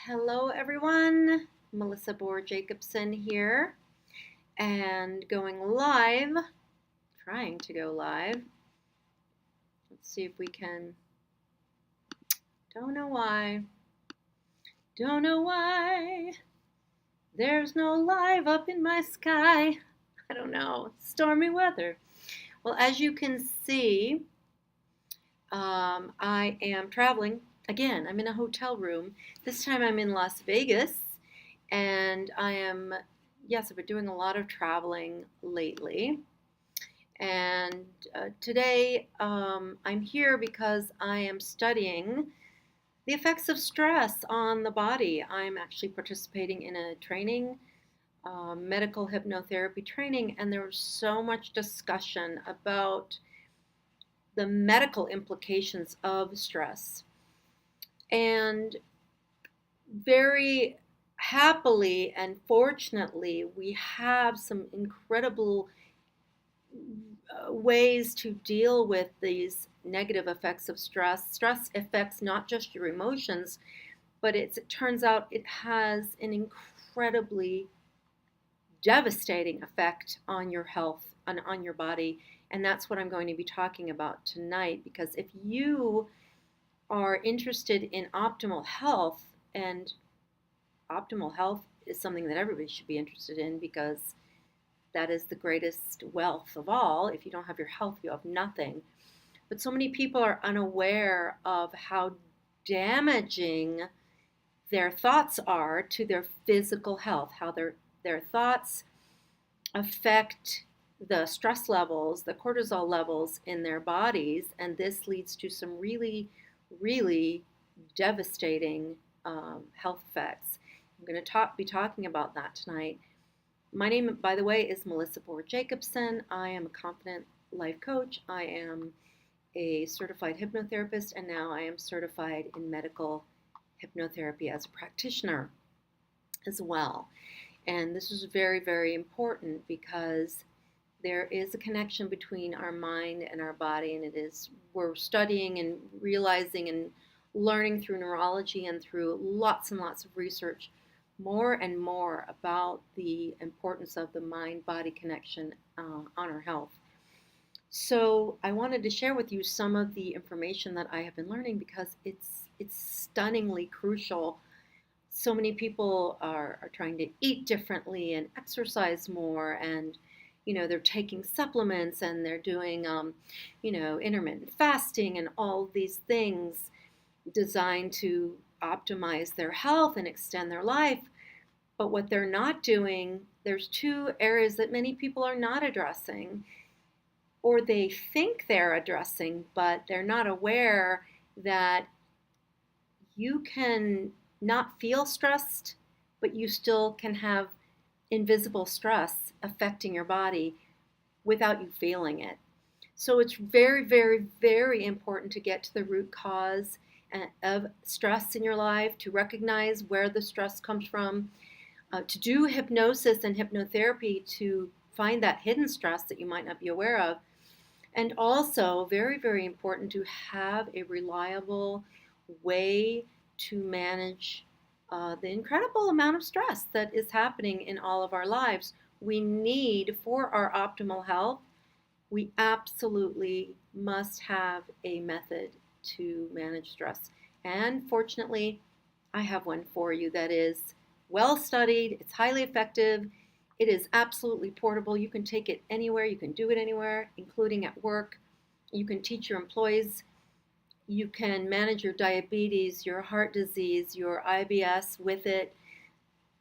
Hello, everyone. Melissa Boher Jacobson here and going live, trying to go live. Let's see if we can. Don't know why. Don't know why. There's no live up in my sky. I don't know. Stormy weather. Well, as you can see, I am traveling. Again, I'm in a hotel room. This time I'm in Las Vegas. And yes, I've been doing a lot of traveling lately. And today I'm here because I am studying the effects of stress on the body. I'm actually participating in a training, medical hypnotherapy training, and there was so much discussion about the medical implications of stress. And very happily and fortunately, we have some incredible ways to deal with these negative effects of stress. Stress affects not just your emotions, but it turns out it has an incredibly devastating effect on your health and on your body. And that's what I'm going to be talking about tonight, because if you are interested in optimal health, and optimal health is something that everybody should be interested in, because that is the greatest wealth of all. If you don't have your health, you have nothing. But so many people are unaware of how damaging their thoughts are to their physical health, how their thoughts affect the stress levels, the cortisol levels in their bodies, and this leads to some really, really devastating health effects. I'm going to be talking about that tonight. My name, by the way, is Melissa Boher Jacobson. I am a confident life coach. I am a certified hypnotherapist, and now I am certified in medical hypnotherapy as a practitioner as well. And this is very, very important because there is a connection between our mind and our body, and we're studying and realizing and learning through neurology and through lots and lots of research more and more about the importance of the mind-body connection on our health. So I wanted to share with you some of the information that I have been learning, because it's stunningly crucial. So many people are trying to eat differently and exercise more, and they're taking supplements, and they're doing intermittent fasting and all these things designed to optimize their health and extend their life. But what they're not doing, there's two areas that many people are not addressing, or they think they're addressing, but they're not aware that you can not feel stressed, but you still can have invisible stress affecting your body without you feeling it. So it's very, very, very important to get to the root cause of stress in your life, to recognize where the stress comes from, to do hypnosis and hypnotherapy to find that hidden stress that you might not be aware of. And also, very, very important to have a reliable way to manage the incredible amount of stress that is happening in all of our lives. We need, for our optimal health, we absolutely must have a method to manage stress. And fortunately, I have one for you that is well studied, it's highly effective, it is absolutely portable. You can take it anywhere, you can do it anywhere, including at work. You can teach your employees. You can manage your diabetes, your heart disease, your IBS with it.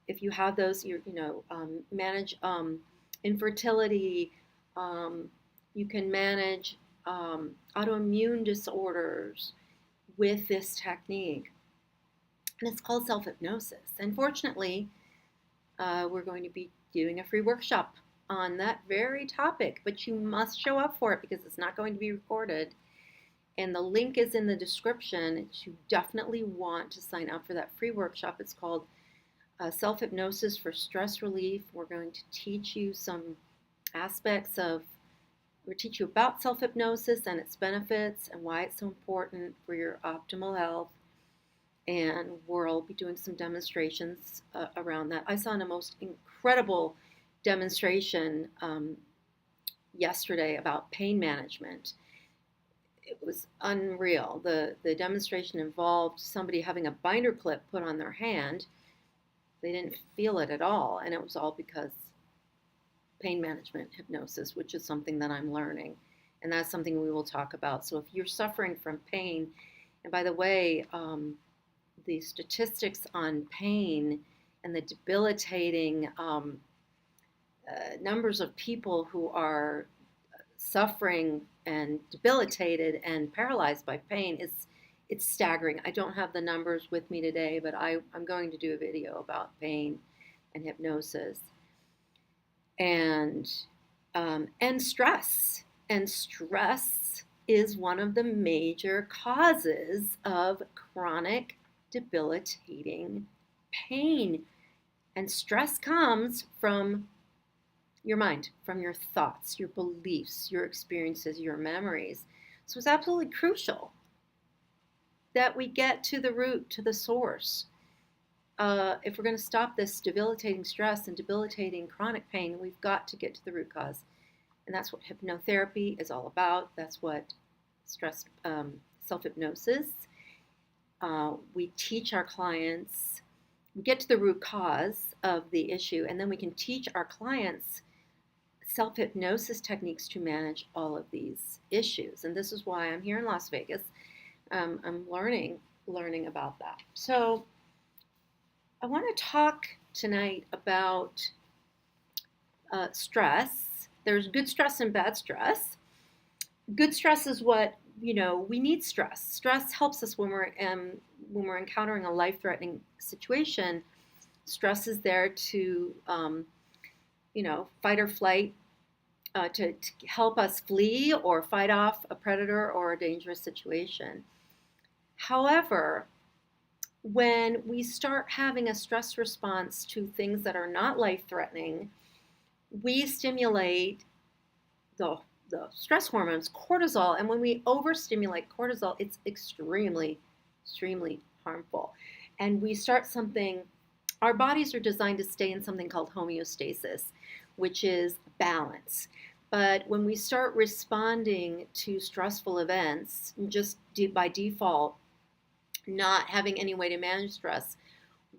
If you have those, manage infertility. You can manage autoimmune disorders with this technique. And it's called self-hypnosis. And fortunately, we're going to be doing a free workshop on that very topic, but you must show up for it because it's not going to be recorded. And the link is in the description. You definitely want to sign up for that free workshop. It's called Self-Hypnosis for Stress Relief. We're going to teach you some aspects we'll teach you about self-hypnosis and its benefits and why it's so important for your optimal health. and we'll be doing some demonstrations around that. I saw a most incredible demonstration yesterday about pain management. It was unreal. The demonstration involved somebody having a binder clip put on their hand. They didn't feel it at all, and it was all because pain management hypnosis, which is something that I'm learning, and that's something we will talk about. So if you're suffering from pain, and by the way, the statistics on pain and the debilitating numbers of people who are suffering and debilitated and paralyzed by pain it's staggering. I don't have the numbers with me today, but I'm going to do a video about pain and hypnosis and stress. And stress is one of the major causes of chronic debilitating pain. And stress comes from your mind, from your thoughts, your beliefs, your experiences, your memories. So it's absolutely crucial that we get to the root, to the source. If we're going to stop this debilitating stress and debilitating chronic pain, we've got to get to the root cause. And that's what hypnotherapy is all about. That's what stress, self-hypnosis. We teach our clients, we get to the root cause of the issue, and then we can teach our clients self-hypnosis techniques to manage all of these issues. And this is why I'm here in Las Vegas. I'm learning about that. So I want to talk tonight about stress. There's good stress and bad stress. Good stress is what, we need stress. Stress helps us when we're encountering a life-threatening situation. Stress is there to, fight or flight, to help us flee or fight off a predator or a dangerous situation. However, when we start having a stress response to things that are not life-threatening, we stimulate the stress hormones, cortisol, and when we overstimulate cortisol, it's extremely, extremely harmful. And we start something, our bodies are designed to stay in something called homeostasis, which is balance. But when we start responding to stressful events, just by default, not having any way to manage stress,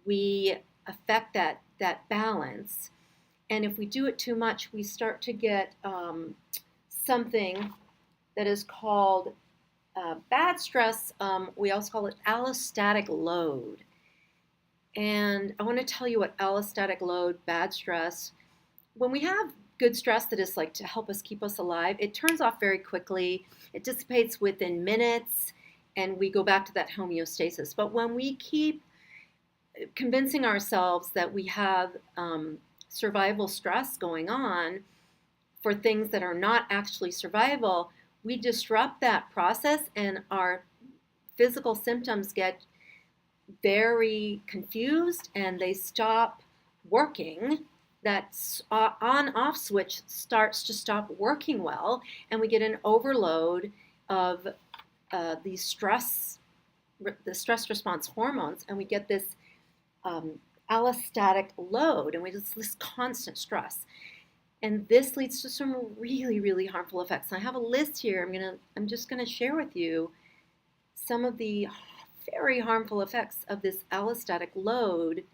we affect that balance. And if we do it too much, we start to get something that is called bad stress. We also call it allostatic load. And I want to tell you what allostatic load, bad stress, when we have good stress that is like to help us keep us alive, it turns off very quickly. It dissipates within minutes, and we go back to that homeostasis. But when we keep convincing ourselves that we have survival stress going on for things that are not actually survival, we disrupt that process and our physical symptoms get very confused and they stop working. That on-off switch starts to stop working well, and we get an overload of the stress response hormones, and we get this allostatic load, and we just this constant stress. And this leads to some really, really harmful effects. And I have a list here. I'm just gonna share with you some of the very harmful effects of this allostatic load,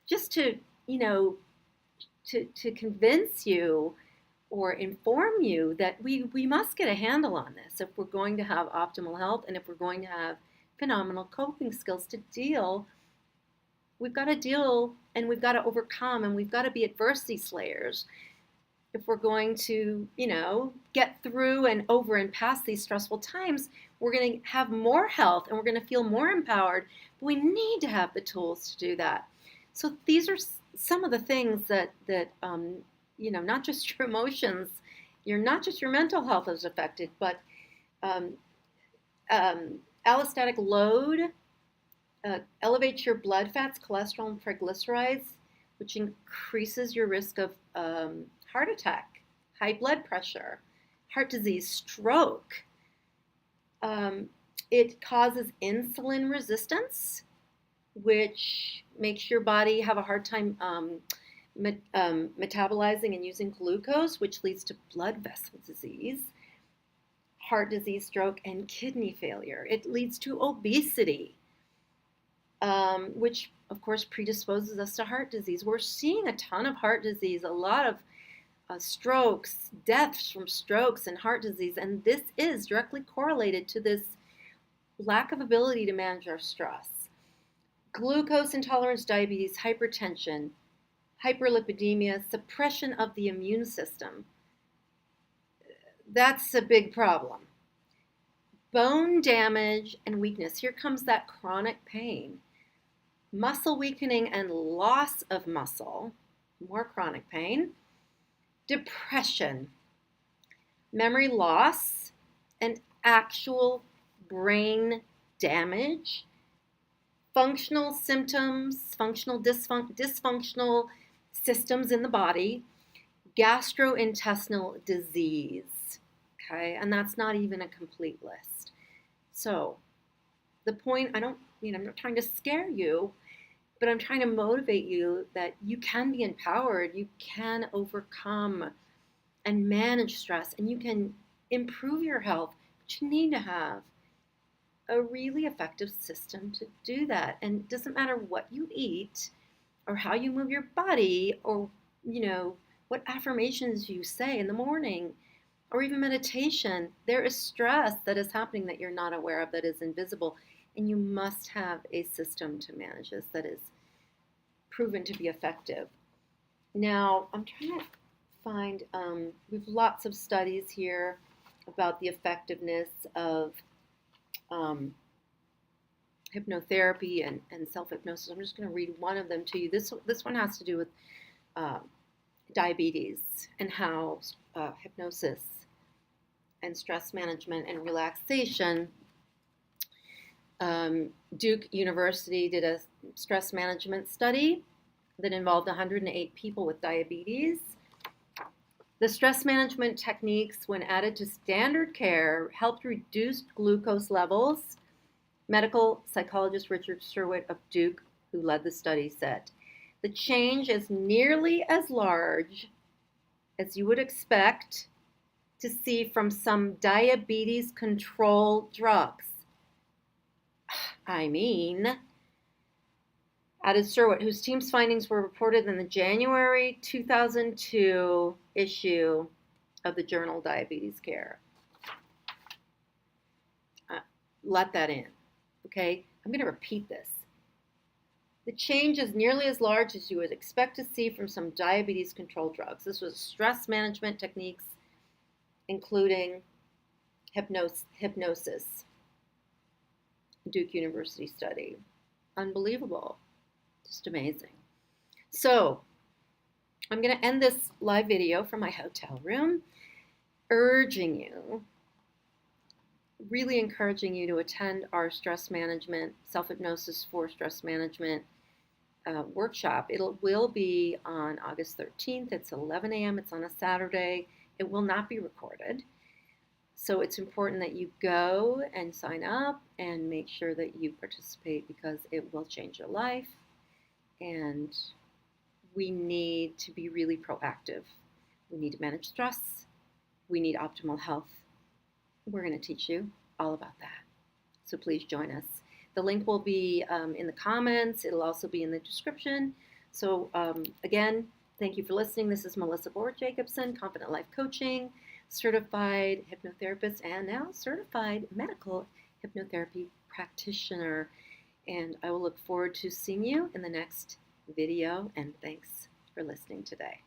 just to convince you or inform you that we must get a handle on this if we're going to have optimal health and if we're going to have phenomenal coping skills to deal. We've got to deal and we've got to overcome and we've got to be adversity slayers if we're going to, get through and over and past these stressful times. We're going to have more health and we're going to feel more empowered, but we need to have the tools to do that. So these are some of the things that not just your emotions, not just your mental health is affected, but allostatic load elevates your blood fats, cholesterol, and triglycerides, which increases your risk of heart attack, high blood pressure, heart disease, stroke. It causes insulin resistance, which makes your body have a hard time metabolizing and using glucose, which leads to blood vessel disease, heart disease, stroke, and kidney failure. It leads to obesity, which of course predisposes us to heart disease. We're seeing a ton of heart disease, a lot of strokes, deaths from strokes and heart disease, and this is directly correlated to this lack of ability to manage our stress. Glucose intolerance, diabetes, hypertension, hyperlipidemia, suppression of the immune system. That's a big problem. Bone damage and weakness. Here comes that chronic pain. Muscle weakening and loss of muscle, more chronic pain. Depression, memory loss, and actual brain damage. Functional symptoms, dysfunctional systems in the body, gastrointestinal disease, okay? And that's not even a complete list. So the point, I'm not trying to scare you, but I'm trying to motivate you that you can be empowered, you can overcome and manage stress, and you can improve your health, but you need to have a really effective system to do that. And it doesn't matter what you eat or how you move your body or, what affirmations you say in the morning or even meditation. There is stress that is happening that you're not aware of, that is invisible. And you must have a system to manage this that is proven to be effective. Now, I'm trying to find, we have lots of studies here about the effectiveness of hypnotherapy and self-hypnosis. I'm just going to read one of them to you. This one has to do with diabetes and how hypnosis and stress management and relaxation. Duke University did a stress management study that involved 108 people with diabetes. The stress management techniques, when added to standard care, helped reduce glucose levels. Medical psychologist Richard Sherwood of Duke, who led the study, said, "The change is nearly as large as you would expect to see from some diabetes control drugs." Added Sherwood, whose team's findings were reported in the January 2002 issue of the journal Diabetes Care. Let that in, okay? I'm going to repeat this. The change is nearly as large as you would expect to see from some diabetes control drugs. This was stress management techniques, including hypnosis. Duke University study. Unbelievable. Just amazing. So I'm going to end this live video from my hotel room, really encouraging you to attend our stress management, self-hypnosis for stress management workshop. It will be on August 13th. It's 11 a.m. It's on a Saturday. It will not be recorded. So it's important that you go and sign up and make sure that you participate, because it will change your life. And we need to be really proactive. We need to manage stress. We need optimal health. We're going to teach you all about that. So please join us. The link will be in the comments. It'll also be in the description. So again, thank you for listening. This is Melissa Boher Jacobson, Confident Life Coaching, certified hypnotherapist, and now certified medical hypnotherapy practitioner. And I will look forward to seeing you in the next video. And thanks for listening today.